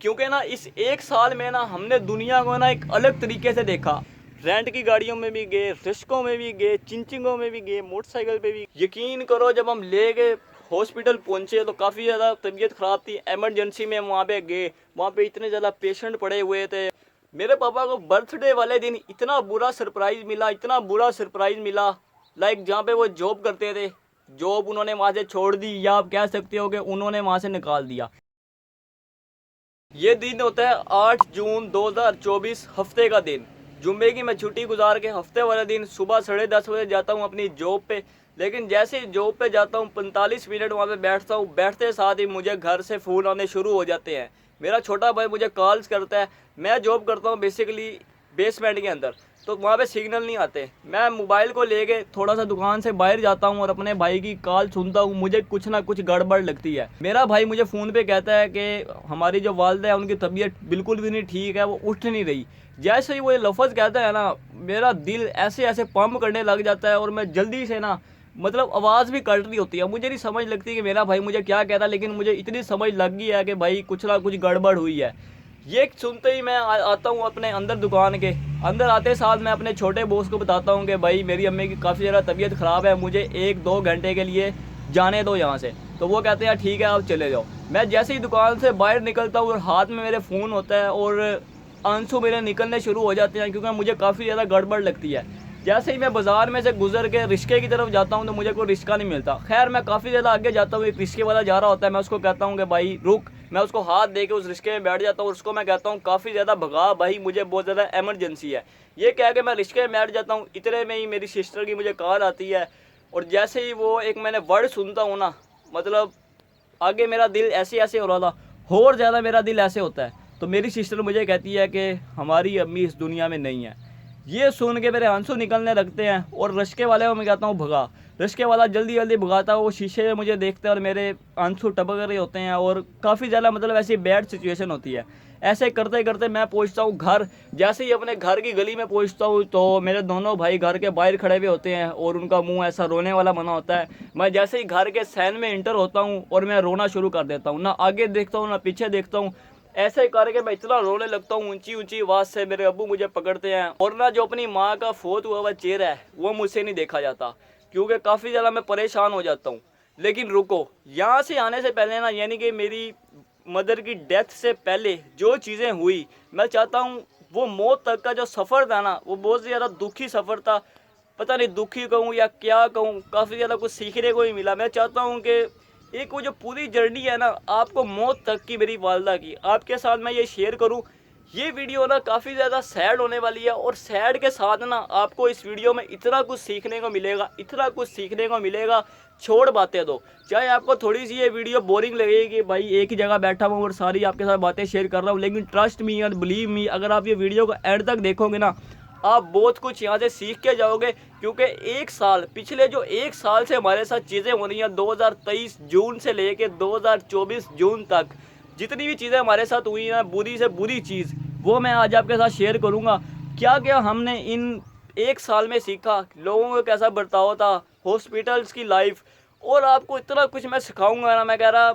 क्योंकि ना इस एक साल में ना हमने दुनिया को ना एक अलग तरीके से देखा। रेंट की गाड़ियों में भी गए, रिस्कों में भी गए, चिंचिंगों में भी गए, मोटरसाइकिल पे भी। यकीन करो जब हम ले गए हॉस्पिटल पहुंचे तो काफ़ी ज़्यादा तबीयत ख़राब थी। एमरजेंसी में वहाँ पे गए, वहाँ पे इतने ज़्यादा पेशेंट पड़े हुए थे। मेरे पापा को बर्थडे वाले दिन इतना बुरा सरप्राइज़ मिला, इतना बुरा सरप्राइज़ मिला। लाइक जहाँ पे वो जॉब करते थे, जॉब उन्होंने वहाँ से छोड़ दी, या आप कह सकते हो कि उन्होंने वहाँ से निकाल दिया। ये दिन होता है 8 जून 2024, हफ्ते का दिन। जुम्मे की मैं छुट्टी गुजार के हफ्ते वाले दिन सुबह 10:30 बजे जाता हूँ अपनी जॉब पे। लेकिन जैसे ही जॉब पे जाता हूँ 45 मिनट वहाँ पे बैठता हूँ, बैठते साथ ही मुझे घर से फ़ोन आने शुरू हो जाते हैं। मेरा छोटा भाई मुझे कॉल्स करता है। मैं जॉब करता हूँ बेसिकली बेसमेंट के अंदर, तो वहाँ पे सिग्नल नहीं आते। मैं मोबाइल को लेके थोड़ा सा दुकान से बाहर जाता हूँ और अपने भाई की कॉल सुनता हूँ। मुझे कुछ ना कुछ गड़बड़ लगती है। मेरा भाई मुझे फ़ोन पे कहता है कि हमारी जो वालदा है उनकी तबीयत बिल्कुल भी नहीं ठीक है, वो उठ नहीं रही। जैसे ही वो ये लफ्ज़ कहता है ना, मेरा दिल ऐसे ऐसे पंप करने लग जाता है और मैं जल्दी से ना, मतलब आवाज़ भी कट रही होती है। मुझे नहीं समझ लगती कि मेरा भाई मुझे क्या कह रहा है, लेकिन मुझे इतनी समझ लग गई है कि भाई कुछ ना कुछ गड़बड़ हुई है। ये सुनते ही मैं आता हूँ अपने अंदर, दुकान के अंदर आते साथ मैं अपने छोटे बॉस को बताता हूँ कि भाई मेरी अम्मी की काफ़ी ज़्यादा तबीयत ख़राब है, मुझे 1-2 घंटे के लिए जाने दो यहाँ से। तो वो कहते हैं ठीक है आप चले जाओ। मैं जैसे ही दुकान से बाहर निकलता हूँ और हाथ में मेरे फ़ोन होता है और आंसू मेरे निकलने शुरू हो जाते हैं, क्योंकि मुझे काफ़ी ज़्यादा गड़बड़ लगती है। जैसे ही मैं बाज़ार में से गुजर के रिश्के की तरफ जाता हूँ तो मुझे कोई रिश्का नहीं मिलता। खैर मैं काफ़ी ज़्यादा आगे जाता हूँ, एक रिश्के वाला जा रहा होता है। मैं उसको कहता हूँ कि भाई रुक। मैं उसको हाथ दे के उस रिश्के में बैठ जाता हूँ। उसको मैं कहता हूँ काफ़ी ज़्यादा भगा भाई, मुझे बहुत ज़्यादा एमरजेंसी है। ये कह के मैं रिश्के में बैठ जाता हूँ। इतने में ही मेरी सिस्टर की मुझे कॉल आती है, और जैसे ही वो एक मैंने वर्ड सुनता हूँ ना, मतलब आगे मेरा दिल ऐसे ऐसे हो रहा था, और ज़्यादा मेरा दिल ऐसे होता है। तो मेरी सिस्टर मुझे कहती है कि हमारी अम्मी इस दुनिया में नहीं है। ये सुन के मेरे आंसू निकलने लगते हैं और रिश्के वाले को मैं कहता हूँ भगा। रिश्के वाला जल्दी जल्दी भगाता है, वो शीशे में मुझे देखता है और मेरे आंसू टपक रहे होते हैं और काफ़ी ज़्यादा मतलब ऐसी बैड सिचुएशन होती है। ऐसे करते करते मैं पहुंचता हूँ घर। जैसे ही अपने घर की गली में पहुंचता हूँ तो मेरे दोनों भाई घर के बाहर खड़े हुए होते हैं और उनका मुंह ऐसा रोने वाला बना होता है। मैं जैसे ही घर के सैन में इंटर होता हूँ और मैं रोना शुरू कर देता हूँ, ना आगे देखता हूँ ना पीछे देखता हूँ। ऐसे करके मैं इतना रोने लगता हूँ ऊंची ऊंची आवाज़ से। मेरे अब्बू मुझे पकड़ते हैं, और ना जो अपनी माँ का फोत हुआ हुआ चेहरा है वो मुझसे नहीं देखा जाता, क्योंकि काफ़ी ज़्यादा मैं परेशान हो जाता हूँ। लेकिन रुको, यहाँ से आने से पहले ना, यानी कि मेरी मदर की डेथ से पहले जो चीज़ें हुई, मैं चाहता हूँ वो मौत तक का जो सफ़र था ना, वो बहुत ज़्यादा दुखी सफ़र था। पता नहीं दुखी कहूँ या क्या कहूँ, काफ़ी ज़्यादा कुछ सीखने को ही मिला। मैं चाहता हूँ कि एक वो जो पूरी जर्नी है ना, आपको मौत तक की, मेरी वालदा की, आपके साथ मैं ये शेयर करूँ। ये वीडियो ना काफ़ी ज़्यादा सैड होने वाली है, और सैड के साथ ना आपको इस वीडियो में इतना कुछ सीखने को मिलेगा, इतना कुछ सीखने को मिलेगा। छोड़ बातें दो, चाहे आपको थोड़ी सी ये वीडियो बोरिंग लगेगी कि भाई एक ही जगह बैठा हूँ और सारी आपके साथ बातें शेयर कर रहा हूँ, लेकिन ट्रस्ट मी और बिलीव मी, अगर आप ये वीडियो को एंड तक देखोगे ना, आप बहुत कुछ यहाँ से सीख के जाओगे। क्योंकि एक साल, पिछले जो एक साल से हमारे साथ चीज़ें हो रही हैं, 2023 जून से लेके 2024 जून तक जितनी भी चीज़ें हमारे साथ हुई हैं, बुरी से बुरी चीज़, वो मैं आज आपके साथ शेयर करूँगा। क्या क्या हमने इन एक साल में सीखा, लोगों का कैसा बर्ताव था, हॉस्पिटल्स की लाइफ, और आपको इतना कुछ मैं सिखाऊंगा ना, मैं कह रहा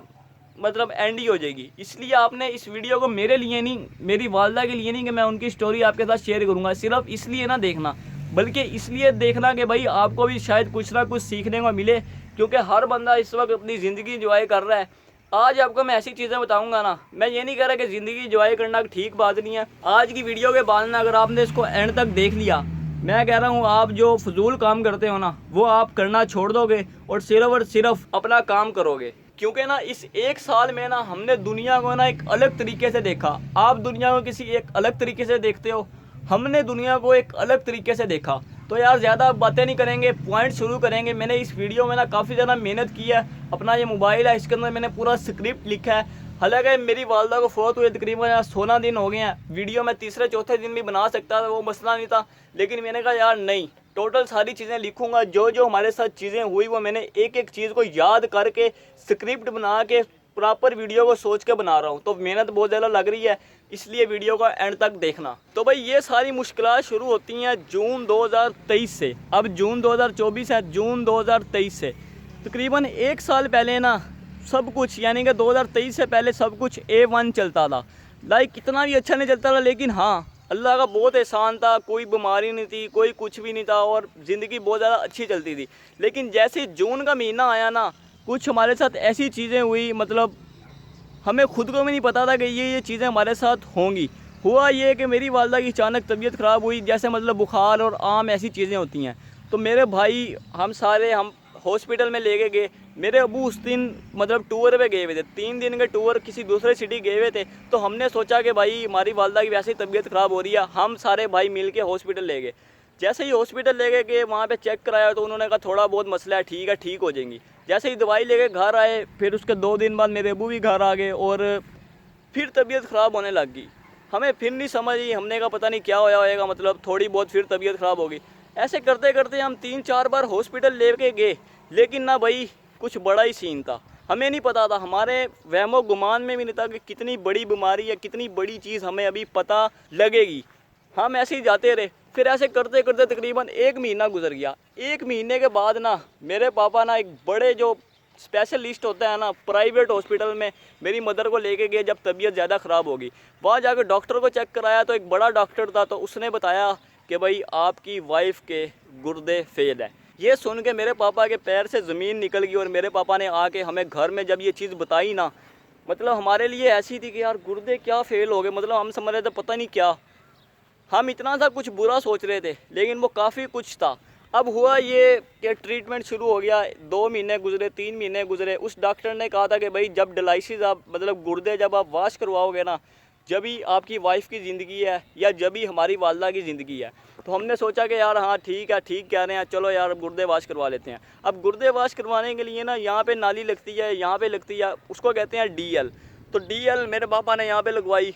मतलब एंड ही हो जाएगी। इसलिए आपने इस वीडियो को मेरे लिए नहीं, मेरी वालदा के लिए नहीं कि मैं उनकी स्टोरी आपके साथ शेयर करूंगा, सिर्फ इसलिए ना देखना, बल्कि इसलिए देखना कि भाई आपको भी शायद कुछ ना कुछ सीखने को मिले। क्योंकि हर बंदा इस वक्त अपनी ज़िंदगी इंजॉय कर रहा है। आज आपको मैं ऐसी चीज़ें बताऊंगा ना, मैं ये नहीं कह रहा कि ज़िंदगी इंजॉय करना ठीक बात नहीं है। आज की वीडियो के बाद ना, अगर आपने इसको एंड तक देख लिया, मैं कह रहा हूँ आप जो फजूल काम करते हो ना, वो आप करना छोड़ दोगे और सिर्फ अपना काम करोगे। क्योंकि ना इस एक साल में ना हमने दुनिया को ना एक अलग तरीके से देखा। आप दुनिया को किसी एक अलग तरीके से देखते हो, हमने दुनिया को एक अलग तरीके से देखा। तो यार ज़्यादा बातें नहीं करेंगे, पॉइंट शुरू करेंगे। मैंने इस वीडियो में ना काफ़ी ज़्यादा मेहनत की है। अपना ये मोबाइल है, इसके अंदर मैंने पूरा स्क्रिप्ट लिखा है। हालांकि मेरी वालदा को फोत हुए तकरीबन 16 दिन हो गए हैं। वीडियो मैं तीसरे चौथे दिन भी बना सकता था, वो मसला नहीं था, लेकिन मैंने कहा यार नहीं, टोटल सारी चीज़ें लिखूंगा। जो जो हमारे साथ चीज़ें हुई वो मैंने एक एक चीज़ को याद करके स्क्रिप्ट बना के प्रॉपर वीडियो को सोच के बना रहा हूँ। तो मेहनत बहुत ज़्यादा लग रही है, इसलिए वीडियो का एंड तक देखना। तो भाई ये सारी मुश्किलात शुरू होती हैं जून 2023 से। अब जून 2024 है, जून 2023 से तकरीबन एक साल पहले ना सब कुछ, यानी कि 2023 से पहले सब कुछ A1 चलता था। लाइक इतना भी अच्छा नहीं चलता था, लेकिन हाँ अल्लाह का बहुत एहसान था, कोई बीमारी नहीं थी, कोई कुछ भी नहीं था और ज़िंदगी बहुत ज़्यादा अच्छी चलती थी। लेकिन जैसे जून का महीना आया ना, कुछ हमारे साथ ऐसी चीज़ें हुई, मतलब हमें खुद को भी नहीं पता था कि ये चीज़ें हमारे साथ होंगी। हुआ ये कि मेरी वालदा की अचानक तबीयत ख़राब हुई, जैसे मतलब बुखार और आम ऐसी चीज़ें होती हैं। तो मेरे भाई हम हॉस्पिटल में लेके गए। मेरे अबू उस दिन मतलब टूर पे गए हुए थे, 3 दिन के टूर किसी दूसरे सिटी गए हुए थे। तो हमने सोचा कि भाई हमारी वालदा की वैसे ही तबीयत ख़राब हो रही है, हम सारे भाई मिल के हॉस्पिटल ले गए। जैसे ही हॉस्पिटल ले गए वहाँ पे चेक कराया तो उन्होंने कहा थोड़ा बहुत मसला है, ठीक है, ठीक हो जाएंगी। जैसे ही दवाई लेके घर आए, फिर उसके 2 दिन बाद मेरे अबू भी घर आ गए और फिर तबीयत ख़राब होने लग गई। हमें फिर नहीं समझ आई, हमने कहा पता नहीं क्या होया होएगा, मतलब थोड़ी बहुत फिर तबीयत ख़राब हो गई। ऐसे करते करते हम 3-4 बार हॉस्पिटल ले के गए, लेकिन ना भाई कुछ बड़ा ही सीन था। हमें नहीं पता था, हमारे वहमो गुमान में भी नहीं था कि कितनी बड़ी बीमारी या कितनी बड़ी चीज़ हमें अभी पता लगेगी। हम ऐसे ही जाते रहे। फिर ऐसे करते करते तकरीबन 1 महीना गुजर गया। 1 महीने के बाद ना मेरे पापा ना एक बड़े जो स्पेशलिस्ट होता है ना प्राइवेट हॉस्पिटल में मेरी मदर को लेके गए जब तबीयत ज़्यादा ख़राब होगी। वहाँ जाकर डॉक्टर को चेक कराया तो एक बड़ा डॉक्टर था, तो उसने बताया कि भाई आपकी वाइफ के गुर्दे फेल है। ये सुन के मेरे पापा के पैर से ज़मीन निकल गई और मेरे पापा ने आके हमें घर में जब ये चीज़ बताई ना, मतलब हमारे लिए ऐसी थी कि यार गुर्दे क्या फेल हो गए, मतलब हम समझ रहे थे पता नहीं क्या। हम इतना सा कुछ बुरा सोच रहे थे, लेकिन वो काफ़ी कुछ था। अब हुआ ये कि ट्रीटमेंट शुरू हो गया, 2 महीने गुजरे, 3 महीने गुजरे। उस डॉक्टर ने कहा था कि भाई जब डायलिसिस आप मतलब गुर्दे जब आप वाश करवाओगे ना, जब ही आपकी वाइफ की ज़िंदगी है या जब ही हमारी वालदा की ज़िंदगी है। तो हमने सोचा कि यार हाँ ठीक है, ठीक कह रहे हैं, चलो यार गुर्दे वाश करवा लेते हैं। अब गुर्दे वाश करवाने के लिए ना यहाँ पे नाली लगती है, यहाँ पे लगती है, उसको कहते हैं DL। तो DL मेरे पापा ने यहाँ पे लगवाई।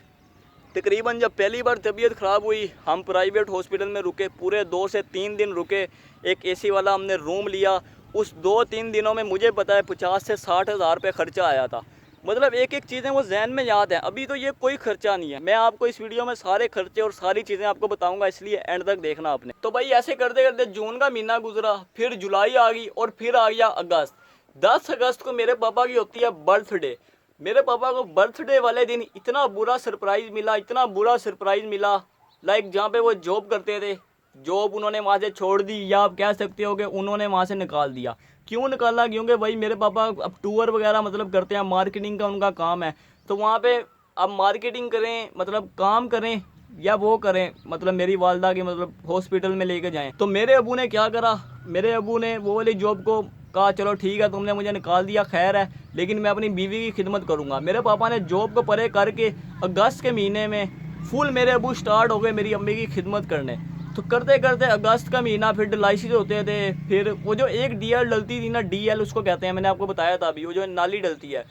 तकरीबन जब पहली बार तबीयत ख़राब हुई, हम प्राइवेट हॉस्पिटल में रुके, पूरे 2 से 3 दिन रुके। एक AC वाला हमने रूम लिया। उस 2-3 दिनों में मुझे पता है 50 से 60 हज़ार रुपये ख़र्चा आया था। मतलब एक एक चीज़ें वो जहन में याद है। अभी तो ये कोई ख़र्चा नहीं है, मैं आपको इस वीडियो में सारे खर्चे और सारी चीज़ें आपको बताऊंगा, इसलिए एंड तक देखना आपने। तो भाई ऐसे करते करते जून का महीना गुजरा, फिर जुलाई आ गई और फिर आ गया अगस्त। 10 अगस्त को मेरे पापा की होती है बर्थडे। मेरे पापा को बर्थडे वाले दिन इतना बुरा सरप्राइज़ मिला, इतना बुरा सरप्राइज़ मिला। लाइक जहाँ पे वो जॉब करते थे, जॉब उन्होंने वहाँ से छोड़ दी, या आप कह सकते हो कि उन्होंने वहाँ से निकाल दिया। क्यों निकाला? क्योंकि भाई मेरे पापा अब टूर वगैरह मतलब करते हैं, मार्केटिंग का उनका काम है। तो वहाँ पे अब मार्केटिंग करें, मतलब काम करें या वो करें, मतलब मेरी वालदा की मतलब हॉस्पिटल में लेके जाएं। तो मेरे अबू ने क्या करा, मेरे अबू ने वो वाली जॉब को कहा चलो ठीक है तुमने मुझे निकाल दिया, खैर है, लेकिन मैं अपनी बीवी की खिदमत करूँगा। मेरे पापा ने जॉब को परे करके अगस्त के महीने में फुल मेरे अबू स्टार्ट हो गए मेरी अम्मी की खिदमत करने। तो करते करते अगस्त का महीना, फिर डायलिसिस होते थे, फिर वो जो एक DL डलती थी ना, DL उसको कहते हैं, मैंने आपको बताया था अभी, वो जो नाली डलती है,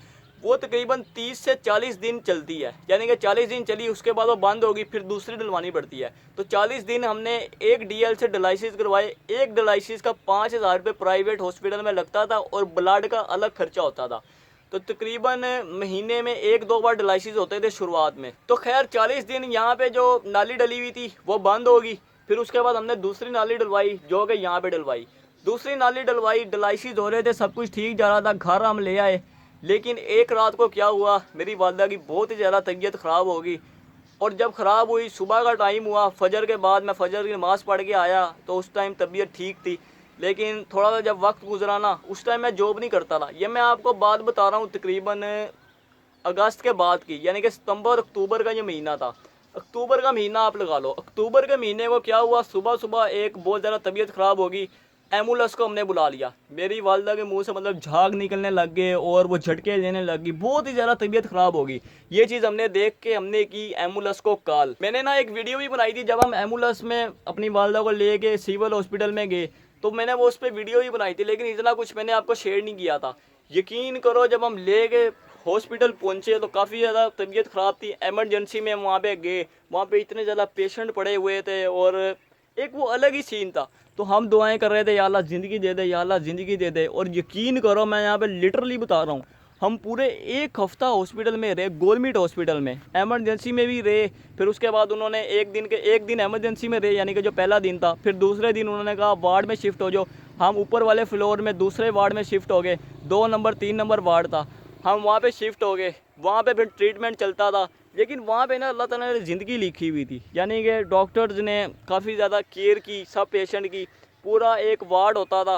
वो तकरीबन 30 से 40 दिन चलती है। यानी कि 40 दिन चली, उसके बाद वो बंद होगी, फिर दूसरी डलवानी पड़ती है। तो 40 दिन हमने एक DL से डायलिसिस करवाए। एक डायलिसिस का 5,000 रुपये प्राइवेट हॉस्पिटल में लगता था और ब्लड का अलग खर्चा होता था। तो तकरीबन महीने में 1-2 बार डायलिसिस होते थे शुरुआत में। तो खैर 40 दिन यहाँ पे जो नाली डली हुई थी वो बंद होगी। फिर उसके बाद हमने दूसरी नाली डलवाई, जो कि यहाँ पे डलवाई। दूसरी नाली डलवाई, डायलिसिस हो रहे थे, सब कुछ ठीक जा रहा था, घर हम ले आए। लेकिन एक रात को क्या हुआ, मेरी वालदा की बहुत ही ज़्यादा तबीयत ख़राब हो गई। और जब ख़राब हुई, सुबह का टाइम हुआ, फजर के बाद मैं फजर की नमाज़ पढ़ के आया, तो उस टाइम तबीयत ठीक थी। लेकिन थोड़ा सा जब वक्त गुजरा ना, उस टाइम मैं जॉब नहीं करता था। ये मैं आपको बात बता रहा हूँ तकरीबन अगस्त के बाद की, यानी कि सितंबर अक्टूबर का ये महीना था। अक्टूबर का महीना आप लगा लो। अक्टूबर के महीने को क्या हुआ, सुबह सुबह एक बहुत ज़्यादा तबीयत ख़राब हो गई। एम्बुलेंस को हमने बुला लिया। मेरी वालदा के मुंह से मतलब झाग निकलने लग गए और वो झटके लेने लग गई, बहुत ही ज़्यादा तबीयत ख़राब हो गई। ये चीज़ हमने देख के हमने की एम्बुलेंस को कॉल। मैंने ना एक वीडियो भी बनाई थी, जब हम एम्बुलेंस में अपनी वालदा को ले के सिविल हॉस्पिटल में गए, तो मैंने वो उस पर वीडियो भी बनाई थी, लेकिन इतना कुछ मैंने आपको शेयर नहीं किया था। यकीन करो, जब हम ले गए हॉस्पिटल पहुंचे तो काफ़ी ज़्यादा तबीयत ख़राब थी। एमरजेंसी में वहाँ पे गए, वहाँ पे इतने ज़्यादा पेशेंट पड़े हुए थे और एक वो अलग ही सीन था। तो हम दुआएं कर रहे थे, या अल्लाह ज़िंदगी दे दे, या अल्लाह ज़िंदगी दे दे। और यकीन करो, मैं यहाँ पे लिटरली बता रहा हूँ, हम पूरे 1 हफ़्ता हॉस्पिटल में रहे, गवर्नमेंट हॉस्पिटल में, एमरजेंसी में भी रहे। फिर उसके बाद उन्होंने एक दिन एमरजेंसी में रहे, यानी कि जो पहला दिन था। फिर दूसरे दिन उन्होंने कहा वार्ड में शिफ्ट हो जाओ। हम ऊपर वाले फ्लोर में दूसरे वार्ड में शिफ्ट हो गए। 2 नंबर 3 नंबर वार्ड था, हम वहाँ पे शिफ्ट हो गए। वहाँ पे फिर ट्रीटमेंट चलता था। लेकिन वहाँ पे ना अल्लाह ताला ने ज़िंदगी लिखी हुई थी, यानी कि डॉक्टर्स ने काफ़ी ज़्यादा केयर की सब पेशेंट की। पूरा एक वार्ड होता था,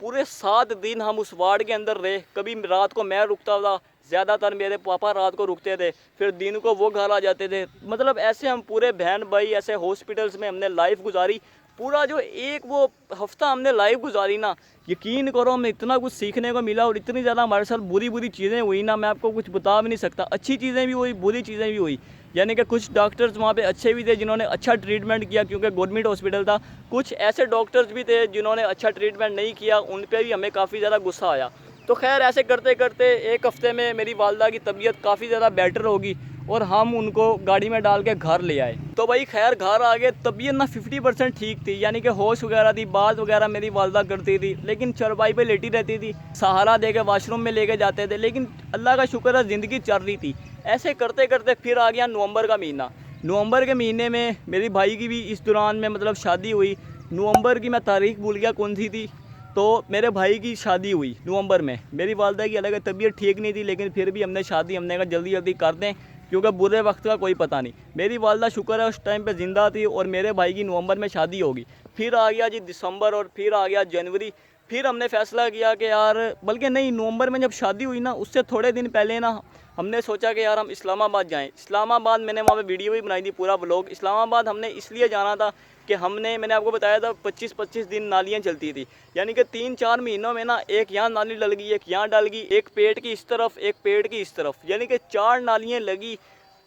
पूरे 7 दिन हम उस वार्ड के अंदर रहे। कभी रात को मैं रुकता था, ज़्यादातर मेरे पापा रात को रुकते थे, फिर दिन को वो घर आ जाते थे। मतलब ऐसे हम पूरे बहन भाई ऐसे हॉस्पिटल्स में हमने लाइफ गुजारी। पूरा जो एक वो हफ्ता हमने लाइफ गुजारी ना, यकीन करो हमें इतना कुछ सीखने को मिला और इतनी ज़्यादा हमारे साथ बुरी बुरी चीज़ें हुई ना, मैं आपको कुछ बता भी नहीं सकता। अच्छी चीज़ें भी हुई, बुरी चीज़ें भी हुई। यानी कि कुछ डॉक्टर्स वहाँ पे अच्छे भी थे जिन्होंने अच्छा ट्रीटमेंट किया, क्योंकि गवर्नमेंट हॉस्पिटल था। कुछ ऐसे डॉक्टर्स भी थे जिन्होंने अच्छा ट्रीटमेंट नहीं किया, उन पर भी हमें काफ़ी ज़्यादा गुस्सा आया। तो खैर ऐसे करते करते एक हफ़्ते में मेरी वालदा की तबीयत काफ़ी ज़्यादा बेटर होगी और हम उनको गाड़ी में डाल के घर ले आए। तो भाई खैर घर आ गए, तबीयत ना 50% ठीक थी, यानी कि होश वगैरह थी, बात वगैरह मेरी वालदा करती थी, लेकिन चरपाई पे लेटी रहती थी। सहारा दे के वाशरूम में लेके जाते थे, लेकिन अल्लाह का शुक्र है ज़िंदगी चल रही थी। ऐसे करते करते फिर आ गया नवंबर का महीना। नवंबर के महीने में मेरी भाई की भी इस दौरान में मतलब शादी हुई। नवंबर की मैं तारीख भूल गया कौन सी थी, तो मेरे भाई की शादी हुई नवंबर में। मेरी वालदा की अलग तबीयत ठीक नहीं थी, लेकिन फिर भी हमने कहा जल्दी जल्दी कर दें, क्योंकि बुरे वक्त का कोई पता नहीं। मेरी वालदा शुक्र है उस टाइम पे ज़िंदा थी और मेरे भाई की नवंबर में शादी होगी। फिर आ गया जी दिसंबर और फिर आ गया जनवरी। फिर हमने फ़ैसला किया कि यार, बल्कि नहीं, नवंबर में जब शादी हुई ना उससे थोड़े दिन पहले ना हमने सोचा कि यार हम इस्लामाबाद जाएं। इस्लामाबाद मैंने वहाँ पे वीडियो भी बनाई थी, पूरा व्लॉग। इस्लामाबाद हमने इसलिए जाना था कि मैंने आपको बताया था 25-25 दिन नालियाँ चलती थी, यानी कि 3-4 महीनों में ना एक यहाँ नाली डल गई, एक यहाँ डल गई, एक पेट की इस तरफ, एक पेट की इस तरफ, यानी कि 4 नालियाँ लगी।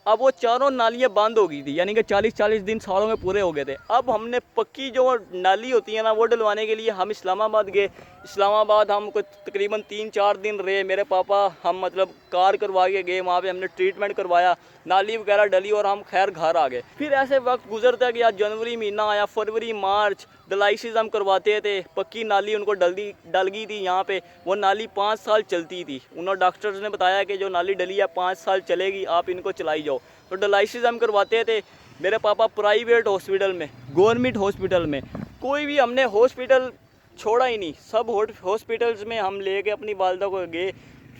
अब वो चारों नालियाँ बंद हो गई थी, यानी कि 40-40 दिन सालों में पूरे हो गए थे। अब हमने पक्की जो नाली होती है ना वो डलवाने के लिए हम इस्लामाबाद गए। इस्लामाबाद हम कुछ तकरीबन 3-4 दिन रहे। मेरे पापा हम मतलब कार करवा के गए, वहाँ पे हमने ट्रीटमेंट करवाया, नाली वगैरह डली और हम खैर घर आ गए। फिर ऐसे वक्त गुजरता गया, जनवरी महीना आया, फरवरी, मार्च, डायलिसिस हम करवाते थे। पक्की नाली उनको डल गई थी यहाँ पे। वो नाली 5 साल चलती थी। उन्होंने डॉक्टर्स ने बताया कि जो नाली डली है 5 साल चलेगी, आप इनको चलाई जाओ। तो डायलिसिस हम करवाते थे। मेरे पापा प्राइवेट हॉस्पिटल में, गवर्नमेंट हॉस्पिटल में, कोई भी हमने हॉस्पिटल छोड़ा ही नहीं। सब हॉस्पिटल्स में हम ले गए अपनी वालदा को, गए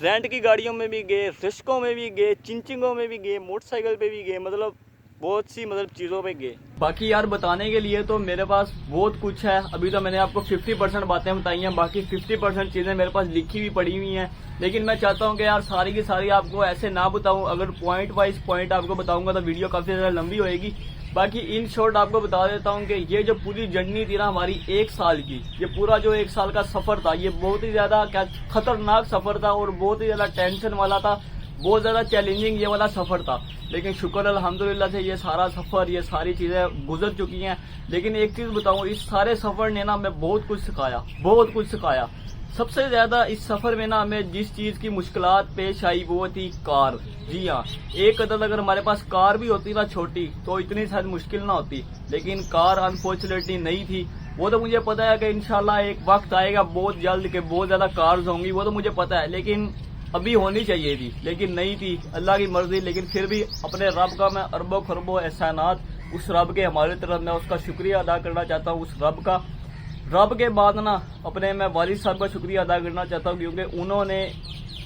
रेंट की गाड़ियों में भी गए, रिस्कों में भी गए, चिंचिंगों में भी गए, मोटरसाइकिल पे भी गए, मतलब बहुत सी चीज़ों पे गए। बाकी यार बताने के लिए तो मेरे पास बहुत कुछ है। अभी तो मैंने आपको 50% बातें बताई हैं, बाकी 50% चीज़ें मेरे पास लिखी हुई पड़ी हुई हैं। लेकिन मैं चाहता हूँ कि यार सारी की सारी आपको ऐसे ना बताऊँ। अगर पॉइंट वाइज पॉइंट आपको बताऊँगा तो वीडियो काफ़ी ज़्यादा लंबी होएगी। बाकी इन शॉर्ट आपको बता देता हूँ कि ये जो पूरी जर्नी थी ना हमारी 1 साल की, ये पूरा जो 1 साल का सफ़र था, ये बहुत ही ज़्यादा खतरनाक सफ़र था और बहुत ही ज़्यादा टेंशन वाला था, बहुत ज़्यादा चैलेंजिंग ये वाला सफ़र था। लेकिन शुक्र अल्हम्दुलिल्लाह से ये सारा सफ़र, ये सारी चीज़ें गुजर चुकी हैं। लेकिन एक चीज़ बताऊँ, इस सारे सफ़र ने ना हमें बहुत कुछ सिखाया, बहुत कुछ सिखाया। सबसे ज़्यादा इस सफ़र में ना हमें जिस चीज़ की मुश्किलात पेश आई वो थी कार। जी हाँ, एक अदद अगर हमारे पास कार भी होती ना छोटी तो इतनी शायद मुश्किल ना होती, लेकिन कार अनफॉर्चुनेटली नहीं थी। वो तो मुझे पता है कि इंशाल्लाह एक वक्त आएगा बहुत जल्द के बहुत ज़्यादा कार्स होंगी, वो तो मुझे पता है, लेकिन अभी होनी चाहिए थी, लेकिन नहीं थी, अल्लाह की मर्जी। लेकिन फिर भी अपने रब का मैं अरबों खरबों एहसानात उस रब के हमारी तरफ, मैं उसका शुक्रिया अदा करना चाहता हूँ। उस रब के बाद ना अपने मैं वालिद साहब का शुक्रिया अदा करना चाहता हूँ, क्योंकि उन्होंने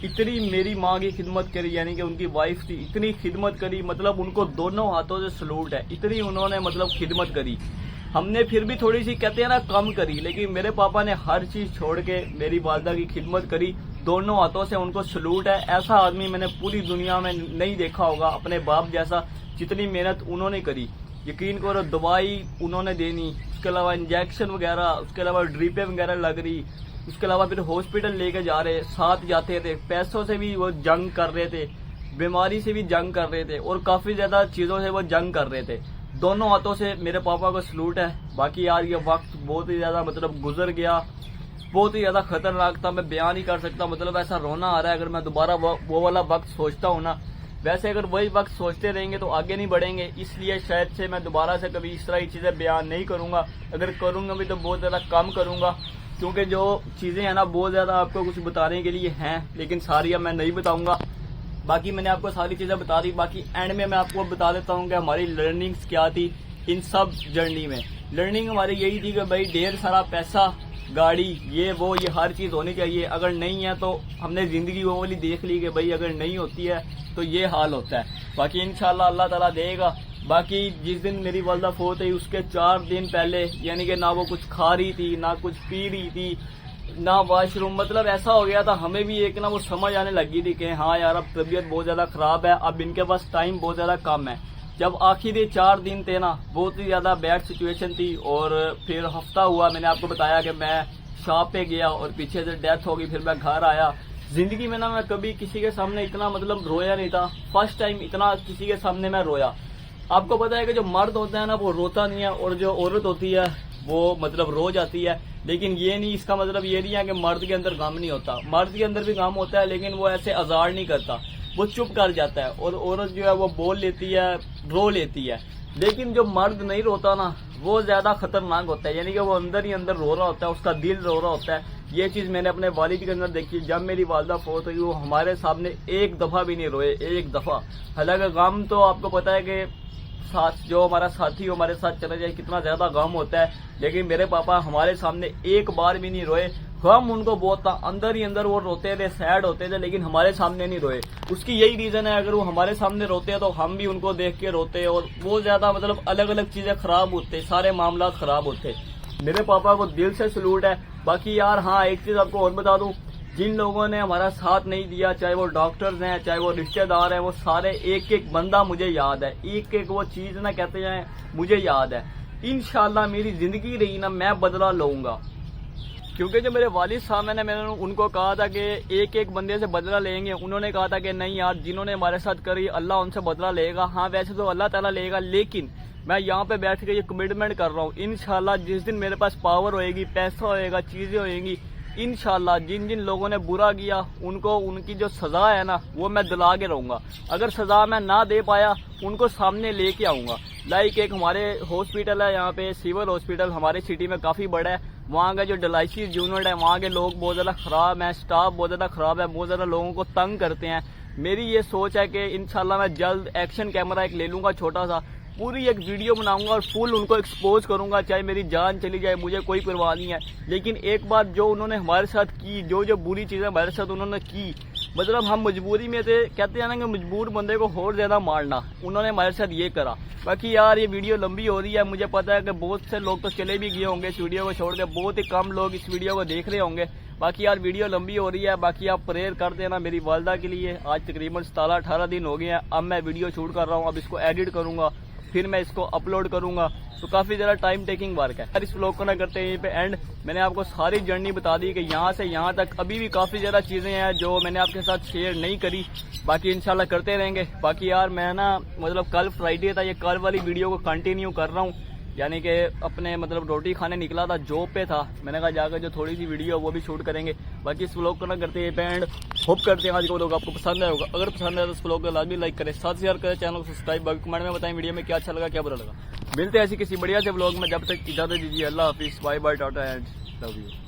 इतनी मेरी माँ की खिदमत करी, यानी कि उनकी वाइफ थी, इतनी खिदमत करी, मतलब उनको दोनों हाथों से सलूट है, इतनी उन्होंने मतलब खिदमत करी। हमने फिर भी थोड़ी सी कहते हैं ना कम करी, लेकिन मेरे पापा ने हर चीज़ छोड़ के मेरी वालदा की खिदमत करी, दोनों हाथों से उनको सलूट है। ऐसा आदमी मैंने पूरी दुनिया में नहीं देखा होगा अपने बाप जैसा, जितनी मेहनत उन्होंने करी। यकीन करो, दवाई उन्होंने देनी, उसके अलावा इंजेक्शन वगैरह, उसके अलावा ड्रिपें वगैरह लग रही, उसके अलावा फिर हॉस्पिटल लेके जा रहे, साथ जाते थे, पैसों से भी वो जंग कर रहे थे, बीमारी से भी जंग कर रहे थे और काफ़ी ज़्यादा चीज़ों से वो जंग कर रहे थे। दोनों हाथों से मेरे पापा को सलूट है। बाकी यार ये वक्त बहुत ही ज़्यादा मतलब गुजर गया, बहुत ही ज़्यादा खतरनाक था, मैं बयान नहीं कर सकता। मतलब ऐसा रोना आ रहा है अगर मैं दोबारा वो वाला वक्त सोचता हूँ ना। वैसे अगर वही वक्त सोचते रहेंगे तो आगे नहीं बढ़ेंगे, इसलिए शायद से मैं दोबारा से कभी इस तरह की चीज़ें बयान नहीं करूँगा। अगर करूँगा भी तो बहुत ज़्यादा कम करूँगा, क्योंकि जो चीज़ें हैं ना बहुत ज़्यादा आपको कुछ बताने के लिए हैं, लेकिन सारी अब मैं नहीं बताऊँगा। बाकी मैंने आपको सारी चीज़ें बता दी। बाकी एंड में मैं आपको बता देता हूँ कि हमारी लर्निंग्स क्या थी इन सब जर्नी में। लर्निंग हमारी यही थी कि भाई ढेर सारा पैसा गाड़ी, ये वो, ये हर चीज़ होनी चाहिए। अगर नहीं है तो हमने ज़िंदगी वो वाली देख ली कि भाई अगर नहीं होती है तो ये हाल होता है। बाकी इंशाल्लाह अल्लाह ताला देगा। बाकी जिस दिन मेरी वालदा फोत हुई उसके 4 दिन पहले यानी कि ना वो कुछ खा रही थी, ना कुछ पी रही थी, ना वॉशरूम, मतलब ऐसा हो गया था। हमें भी एक ना वो समझ आने लगी थी कि हाँ यार अब तबीयत बहुत ज़्यादा ख़राब है, अब इनके पास टाइम बहुत ज़्यादा कम है। जब आखिरी 4 दिन थे ना, बहुत ही ज़्यादा बैड सिचुएशन थी। और फिर हफ्ता हुआ, मैंने आपको बताया कि मैं शॉप पे गया और पीछे से डेथ हो गई। फिर मैं घर आया। जिंदगी में ना मैं कभी किसी के सामने इतना मतलब रोया नहीं था। फर्स्ट टाइम इतना किसी के सामने मैं रोया। आपको पता है कि जो मर्द होता है ना वो रोता नहीं है, और जो औरत होती है वो मतलब रो जाती है। लेकिन ये नहीं, इसका मतलब ये नहीं है कि मर्द के अंदर गम नहीं होता। मर्द के अंदर भी गम होता है, लेकिन वो ऐसे आज़ार नहीं करता, वो चुप कर जाता है। और औरत जो है वो बोल लेती है, रो लेती है। लेकिन जो मर्द नहीं रोता ना, वो ज्यादा खतरनाक होता है, यानी कि वो अंदर ही अंदर रो रहा होता है, उसका दिल रो रहा होता है। ये चीज मैंने अपने वालिद के अंदर देखी। जब मेरी वालदा फोत हुई वो हमारे सामने एक दफा भी नहीं रोए, एक दफा। हालांकि गम तो आपको पता है कि साथ जो हमारा साथी हमारे साथ चला जाए कितना ज्यादा गम होता है, लेकिन मेरे पापा हमारे सामने एक बार भी नहीं रोए। गम उनको बहुत था, अंदर ही अंदर वो रोते थे, सैड होते थे, लेकिन हमारे सामने नहीं रोए। उसकी यही रीजन है, अगर वो हमारे सामने रोते हैं तो हम भी उनको देख के रोते, और वो ज्यादा मतलब अलग अलग चीजें खराब होते, सारे मामला खराब होते। मेरे पापा को दिल से सलूट है। बाकी यार हाँ, एक चीज आपको और बता दूं, जिन लोगों ने हमारा साथ नहीं दिया, चाहे वो डॉक्टर्स हैं, चाहे वो रिश्तेदार हैं, वो सारे एक एक बंदा मुझे याद है, एक एक वो चीज ना कहते हैं मुझे याद है। इंशाल्लाह मेरी जिंदगी रही ना, मैं बदला लूंगा। क्योंकि जो मेरे वालिद साहब हैं, मैंने उनको कहा था कि एक एक बंदे से बदला लेंगे। उन्होंने कहा था कि नहीं यार, जिन्होंने हमारे साथ करी अल्लाह उनसे बदला लेगा। हाँ वैसे तो अल्लाह ताला लेगा, लेकिन मैं यहाँ पे बैठ के ये कमिटमेंट कर रहा हूँ, इंशाल्लाह जिस दिन मेरे पास पावर होएगी, पैसा होएगा, चीजें होएंगी, इंशाल्लाह जिन जिन लोगों ने बुरा किया उनको उनकी जो सजा है ना वो मैं दिला के रहूंगा। अगर सजा मैं ना दे पाया उनको सामने लेके आऊंगा। लाइक एक हमारे हॉस्पिटल है यहाँ पे, सिविल हॉस्पिटल हमारे सिटी में काफी बड़ा है। वहाँ का जो डायलिसिस यूनिट है, वहाँ के लोग बहुत ज्यादा खराब है, स्टाफ बहुत ज्यादा खराब है, बहुत ज्यादा लोगों को तंग करते हैं। मेरी ये सोच है कि इंशाल्लाह मैं जल्द एक्शन कैमरा एक ले लूंगा छोटा सा, पूरी एक वीडियो बनाऊंगा और फुल उनको एक्सपोज करूंगा, चाहे मेरी जान चली जाए, मुझे कोई परवाह नहीं है। लेकिन एक बात जो उन्होंने हमारे साथ की, जो जो बुरी चीजें हमारे साथ उन्होंने की, मतलब हम मजबूरी में थे, कहते हैं ना कि मजबूर बंदे को और ज्यादा मारना, उन्होंने हमारे साथ ये करा। बाकी यार ये वीडियो लंबी हो रही है, मुझे पता है कि बहुत से लोग तो चले भी गए होंगे इस वीडियो को छोड़ के, बहुत ही कम लोग इस वीडियो को देख रहे होंगे। बाकी यार वीडियो लंबी हो रही है। बाकी आप प्रेयर कर देना मेरी वालदा के लिए। आज तकरीबन 17-18 दिन हो गए हैं। अब मैं वीडियो शूट कर रहा हूँ, अब इसको एडिट करूंगा, फिर मैं इसको अपलोड करूंगा, तो काफी ज्यादा टाइम टेकिंग वर्क है। इस व्लॉग को ना करते हैं यहीं पे एंड। मैंने आपको सारी जर्नी बता दी कि यहाँ से यहाँ तक अभी भी काफी ज्यादा चीजें हैं जो मैंने आपके साथ शेयर नहीं करी। बाकी इंशाल्लाह करते रहेंगे। बाकी यार मैं ना मतलब कल फ्राइडे था, ये कल वाली वीडियो को कंटिन्यू कर रहा हूँ, यानी कि अपने मतलब रोटी खाने निकला था, जॉब पे था, मैंने कहा जाकर जो थोड़ी सी वीडियो वो भी शूट करेंगे। बाकी इस व्लॉग को ना करते हैं एंड। होप करते हैं आज को लोग आपको पसंद आया होगा। अगर पसंद आया तो इस व्लॉग को लाजमी लाइक करें, साथ शेयर करें, चैनल को सब्सक्राइब, बाकी कमेंट में बताएं वीडियो में क्या अच्छा लगा क्या बुरा लगा। मिलते हैं ऐसी किसी बढ़िया से व्लॉग में, जब तक इजाजत दीजिए। अल्लाह हाफिज़, bye bye, tata and love you.